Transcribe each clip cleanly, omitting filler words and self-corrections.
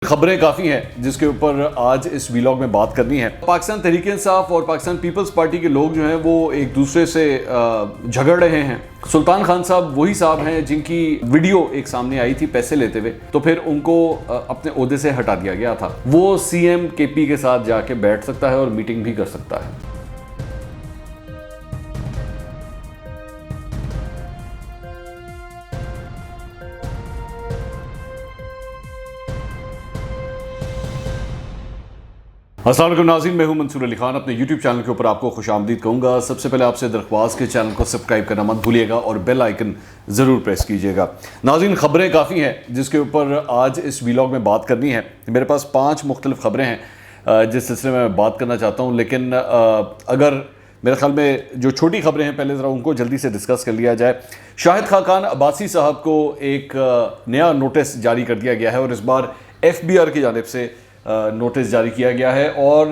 खबरें काफ़ी हैं जिसके ऊपर आज इस वीलॉग में बात करनी है। पाकिस्तान तहरीक इंसाफ और पाकिस्तान पीपल्स पार्टी के लोग जो हैं वो एक दूसरे से झगड़ रहे हैं। सुल्तान खान साहब वही साहब हैं जिनकी वीडियो एक सामने आई थी पैसे लेते हुए, तो फिर उनको अपने ओहदे से हटा दिया गया था। वो सीएम केपी के साथ जाके बैठ सकता है और मीटिंग भी कर सकता है। अस्सलाम वालेकुम नाज़रीन, मैं हूं मंसूर अली खान। अपने YouTube चैनल के ऊपर आपको खुशामदीद कहूँगा। सबसे पहले आपसे दरख्वास्त के चैनल को सब्सक्राइब करना मत भूलिएगा और बेल आइकन ज़रूर प्रेस कीजिएगा। नाज़रीन, ख़बरें काफ़ी हैं जिसके ऊपर आज इस वीलॉग में बात करनी है। मेरे पास 5 मुख्तलिफ ख़बरें हैं जिस सिलसिले में बात करना चाहता हूँ, लेकिन अगर मेरे ख्याल में जो छोटी ख़बरें हैं पहले ज़रा उनको जल्दी से डिस्कस कर लिया जाए। शाहिद खाकान अब्बासी साहब को एक नया नोटिस जारी कर दिया गया है और इस बार FBR की जानिब से नोटिस जारी किया गया है। और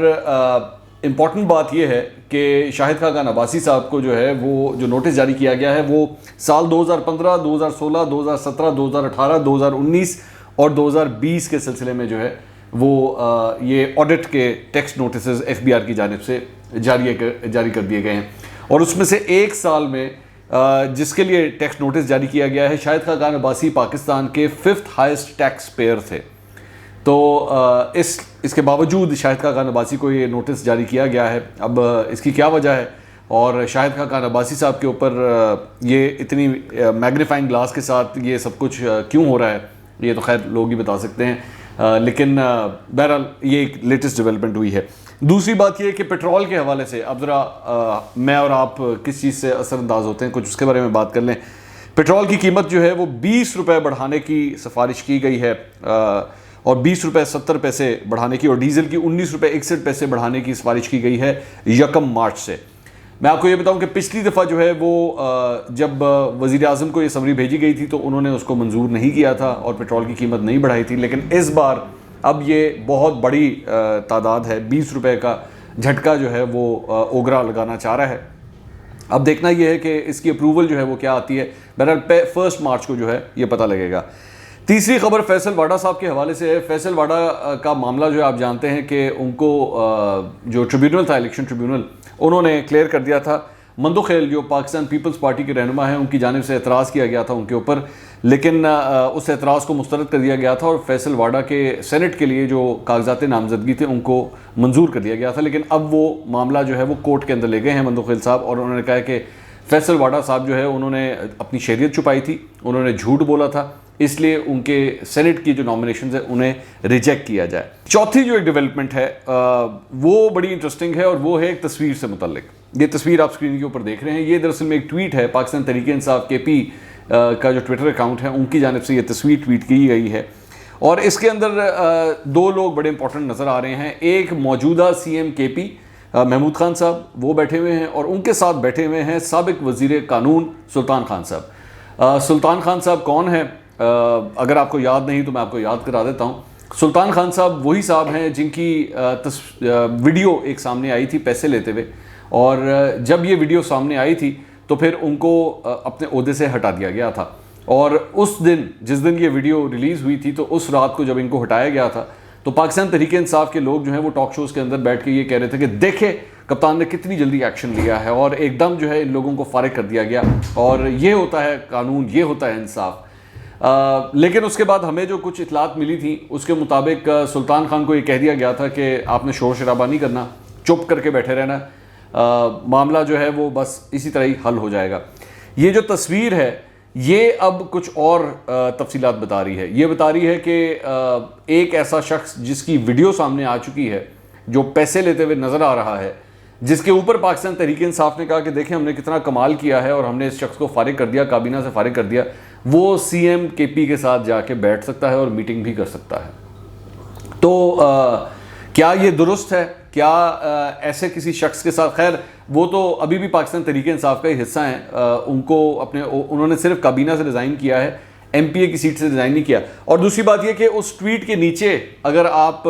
इम्पॉर्टेंट बात यह है कि शाहिद खाकान अब्बासी साहब को जो है वो जो नोटिस जारी किया गया है वो साल 2015, 2016, 2017, 2018, 2019 और 2020 के सिलसिले में जो है वो ये ऑडिट के टेक्स्ट नोटिस FBR की जानिब से जारी कर दिए गए हैं। और उसमें से एक साल में जिसके लिए टैक्स नोटिस जारी किया गया है, शाहिद खाकान अब्बासी पाकिस्तान के 5th हाईएस्ट टैक्स पेयर थे। तो इसके बावजूद शाहिद खाकान अब्बासी को ये नोटिस जारी किया गया है। अब इसकी क्या वजह है और शाहिद खाकान अब्बासी साहब के ऊपर ये इतनी मैग्नीफाइंग ग्लास के साथ ये सब कुछ क्यों हो रहा है, ये तो खैर लोग ही बता सकते हैं। लेकिन बहरहाल ये एक लेटेस्ट डेवलपमेंट हुई है। दूसरी बात ये है कि पेट्रोल के हवाले से अब ज़रा मैं और आप किस चीज़ से असरअंदाज होते हैं, कुछ उसके बारे में बात कर लें। पेट्रोल की कीमत जो है वो 20 रुपये बढ़ाने की सिफारिश की गई है और 20 रुपये 70 पैसे बढ़ाने की, और डीजल की 19 रुपये 61 पैसे बढ़ाने की सिफारिश की गई है 1 मार्च से। मैं आपको ये बताऊं कि पिछली दफ़ा जो है वो जब वज़ीर आज़म को ये समरी भेजी गई थी तो उन्होंने उसको मंजूर नहीं किया था और पेट्रोल की कीमत नहीं बढ़ाई थी। लेकिन इस बार अब ये बहुत बड़ी तादाद है, 20 रुपये का झटका जो है वो ओगरा लगाना चाह रहा है। अब देखना यह है कि इसकी अप्रूवल जो है वो क्या आती है। बहरहाल 1 मार्च को जो है ये पता लगेगा। तीसरी खबर फैसल वाडा साहब के हवाले से है। फैसल वाडा का मामला जो है आप जानते हैं कि उनको जो ट्रिब्यूनल था, इलेक्शन ट्रिब्यूनल, उन्होंने क्लियर कर दिया था। मंदुखेल जो पाकिस्तान पीपल्स पार्टी के रहनुमा हैं उनकी जानिब से एतराज़ किया गया था उनके ऊपर, लेकिन उस एतराज़ को मुस्तरद कर दिया गया था और फैसल वाडा के सेनेट के लिए जो कागजात नामजदगी थे उनको मंजूर कर दिया गया था। लेकिन अब वो मामला जो है वो कोर्ट के अंदर ले गए हैं मंदुखेल साहब, और उन्होंने कहा कि फैसल वाडा साहब जो है उन्होंने अपनी शरीयत छुपाई थी, उन्होंने झूठ बोला था, इसलिए उनके सेनेट की जो नॉमिनेशन है उन्हें रिजेक्ट किया जाए। चौथी जो एक डेवलपमेंट है वो बड़ी इंटरेस्टिंग है और वो है एक तस्वीर से मुतल्लिक। ये तस्वीर आप स्क्रीन के ऊपर देख रहे हैं, ये दरअसल में एक ट्वीट है पाकिस्तान तहरीक इंसाफ KP का जो ट्विटर अकाउंट है उनकी जानिब से ये तस्वीर ट्वीट की गई है। और इसके अंदर 2 लोग बड़े इंपॉर्टेंट नज़र आ रहे हैं। एक मौजूदा CM KP महमूद खान साहब वो बैठे हुए हैं और उनके साथ बैठे हुए हैं साबिक वज़ीर कानून सुल्तान खान साहब। सुल्तान खान साहब कौन है, अगर आपको याद नहीं तो मैं आपको याद करा देता हूँ। सुल्तान खान साहब वही साहब हैं जिनकी वीडियो एक सामने आई थी पैसे लेते हुए, और जब ये वीडियो सामने आई थी तो फिर उनको अपने ओहदे से हटा दिया गया था। और उस दिन जिस दिन ये वीडियो रिलीज़ हुई थी तो उस रात को जब इनको हटाया गया था तो पाकिस्तान तहरीक इंसाफ के लोग जो हैं वो टॉक शोज़ के अंदर बैठ के ये कह रहे थे कि देखे कप्तान ने कितनी जल्दी एक्शन लिया है और एकदम जो है इन लोगों को फारिग कर दिया गया, और ये होता है कानून, ये होता है इंसाफ। लेकिन उसके बाद हमें जो कुछ इतलात मिली थी उसके मुताबिक सुल्तान खान को ये कह दिया गया था कि आपने शोर शराबा नहीं करना, चुप करके बैठे रहना, मामला जो है वो बस इसी तरह ही हल हो जाएगा। ये जो तस्वीर है ये अब कुछ और तफसीलात बता रही है। ये बता रही है कि एक ऐसा शख्स जिसकी वीडियो सामने आ चुकी है, जो पैसे लेते हुए नज़र आ रहा है, जिसके ऊपर पाकिस्तान तहरीक इंसाफ ने कहा कि देखें हमने कितना कमाल किया है और हमने इस शख्स को फारिग कर दिया, काबीना से फारिग कर दिया, वो CM KP के साथ जाके बैठ सकता है और मीटिंग भी कर सकता है। तो क्या ये दुरुस्त है? क्या ऐसे किसी शख्स के साथ, खैर वो तो अभी भी पाकिस्तान तहरीक इंसाफ का ही हिस्सा हैं, उन्होंने सिर्फ काबीना से रिज़ाइन किया है, MPA की सीट से रिज़ाइन नहीं किया। और दूसरी बात यह कि उस ट्वीट के नीचे अगर आप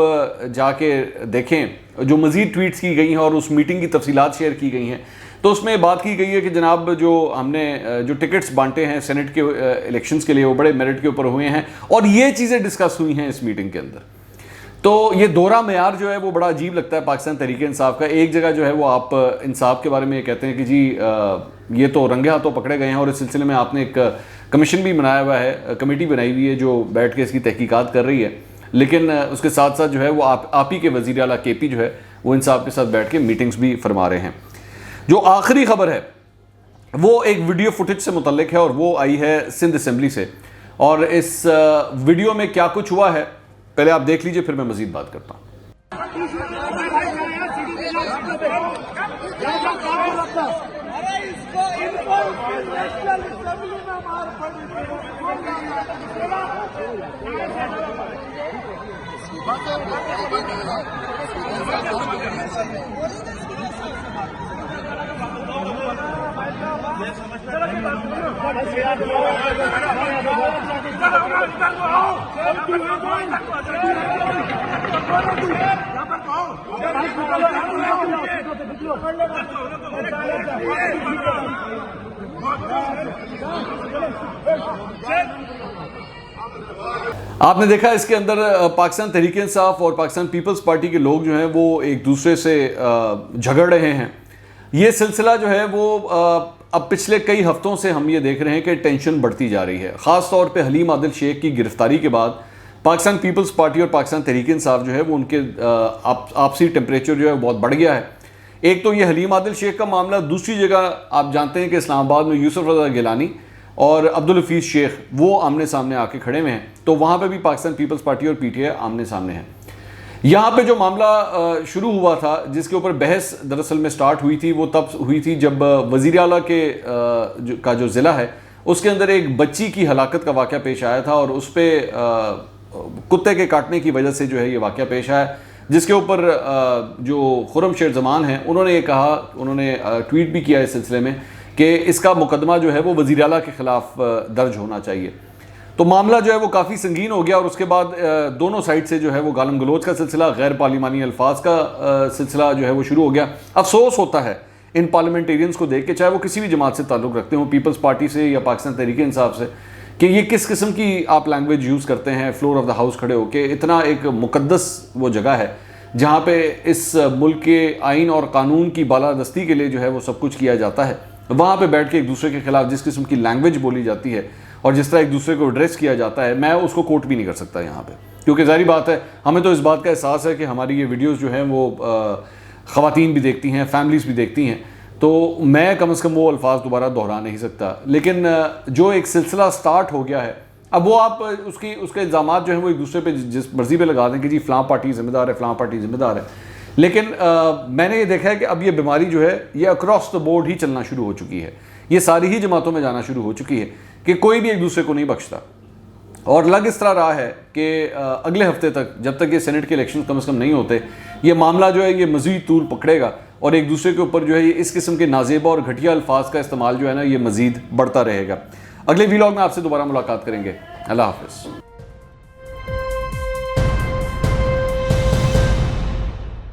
जाके देखें जो मज़ीद ट्वीट्स की गई हैं और उस मीटिंग की तफसीलात शेयर की गई हैं तो उसमें बात की गई है कि जनाब जो हमने जो टिकट्स बांटे हैं सेनेट के इलेक्शंस के लिए वो बड़े मेरिट के ऊपर हुए हैं और ये चीज़ें डिस्कस हुई हैं इस मीटिंग के अंदर। तो ये दोहरा मेयार जो है वो बड़ा अजीब लगता है पाकिस्तान तहरीक इंसाफ का। एक जगह जो है वो आप इंसाफ के बारे में ये कहते हैं कि जी ये तो रंगे हाथों पकड़े गए हैं, और इस सिलसिले में आपने एक कमीशन भी बनाया हुआ है, कमेटी बनाई हुई है जो बैठ के इसकी तहकीकात कर रही है, लेकिन उसके साथ साथ जो है वो आप ही के वज़ीर आला KP जो है वो इंसाफ के साथ बैठ के मीटिंग्स भी फरमा रहे हैं। जो आखिरी खबर है वो एक वीडियो फुटेज से मुतल्लिक है, और वो आई है सिंध असम्बली से। और इस वीडियो में क्या कुछ हुआ है पहले आप देख लीजिए, फिर मैं मजीद बात करता हूँ। आपने देखा इसके अंदर पाकिस्तान तहरीक इंसाफ और पाकिस्तान पीपल्स पार्टी के लोग जो हैं वो एक दूसरे से झगड़ रहे हैं। ये सिलसिला जो है वो अब पिछले कई हफ्तों से हम ये देख रहे हैं कि टेंशन बढ़ती जा रही है। ख़ास तौर पे हलीम आदिल शेख की गिरफ्तारी के बाद पाकिस्तान पीपल्स पार्टी और पाकिस्तान तहरीक इंसाफ जो है वो उनके आपसी टेम्परेचर जो है बहुत बढ़ गया है। एक तो ये हलीम आदिल शेख का मामला, दूसरी जगह आप जानते हैं कि इस्लामाबाद में यूसुफ रज़ा गिलानी और अब्दुल हफीज़ शेख वो आमने सामने आके खड़े हुए हैं, तो वहाँ पे भी पाकिस्तान पीपल्स पार्टी और PTI आमने सामने हैं। यहाँ पे जो मामला शुरू हुआ था, जिसके ऊपर बहस दरअसल में स्टार्ट हुई थी, वो तब हुई थी जब वज़ीर आला का जो ज़िला है उसके अंदर एक बच्ची की हलाकत का वाक़या पेश आया था, और उस पर कुत्ते के काटने की वजह से जो है ये वाक़या पेश आया, जिसके ऊपर जो खुर्रमशेर ज़मान हैं उन्होंने ये कहा, उन्होंने ट्वीट भी किया इस सिलसिले में कि इसका मुकदमा जो है वो वज़ीर आला के ख़िलाफ़ दर्ज होना चाहिए। तो मामला जो है वो काफ़ी संगीन हो गया, और उसके बाद दोनों साइड से जो है वो गालम गलोच का सिलसिला, गैर पार्लिमानी अल्फाज का सिलसिला जो है वो शुरू हो गया। अफसोस होता है इन पार्लियामेंटेरियंस को देख के, चाहे वो किसी भी जमात से ताल्लुक़ रखते हो, पीपल्स पार्टी से या पाकिस्तान तहरीक इंसाफ से, कि ये किस किस्म की आप लैंग्वेज यूज़ करते हैं फ्लोर ऑफ द हाउस खड़े हो के। इतना एक मुकद्दस वो जगह है जहाँ पे इस मुल्क के आइन और कानून की बालादस्ती के लिए जो है वो सब कुछ किया जाता है, वहाँ पे बैठ के एक दूसरे के खिलाफ जिस किस्म की लैंग्वेज बोली जाती है और जिस तरह एक दूसरे को एड्रेस किया जाता है, मैं उसको कोट भी नहीं कर सकता यहाँ पे, क्योंकि ज़ाहिर बात है हमें तो इस बात का एहसास है कि हमारी ये वीडियोज़ जो हैं वो ख़वातीन भी देखती हैं, फैमिलीज़ भी देखती हैं, तो मैं कम से कम वो अल्फाज दोबारा दोहरा नहीं सकता। लेकिन जो एक सिलसिला स्टार्ट हो गया है, अब वो आप उसके इल्ज़ामात जो हैं वो एक दूसरे पे जिस मर्जी पे लगा दें कि जी फ़लाँ पार्टी ज़िम्मेदार है, फ़लाँ पार्टी ज़िम्मेदार है। लेकिन मैंने ये देखा है कि अब ये बीमारी जो है ये अक्रॉस द बोर्ड ही चलना शुरू हो चुकी है, ये सारी ही जमातों में जाना शुरू हो चुकी है कि कोई भी एक दूसरे को नहीं बख्शता। और लग इस तरह रहा है कि अगले हफ्ते तक, जब तक ये सेनेट के इलेक्शन कम से कम नहीं होते, ये मामला जो है ये मज़ीद तूल पकड़ेगा और एक दूसरे के ऊपर जो है इस किस्म के नाजेबा और घटिया अल्फाज का इस्तेमाल जो है ना ये मज़ीद बढ़ता रहेगा। अगले व्लॉग में आपसे दोबारा मुलाकात करेंगे। अल्लाह हाफ़िज़।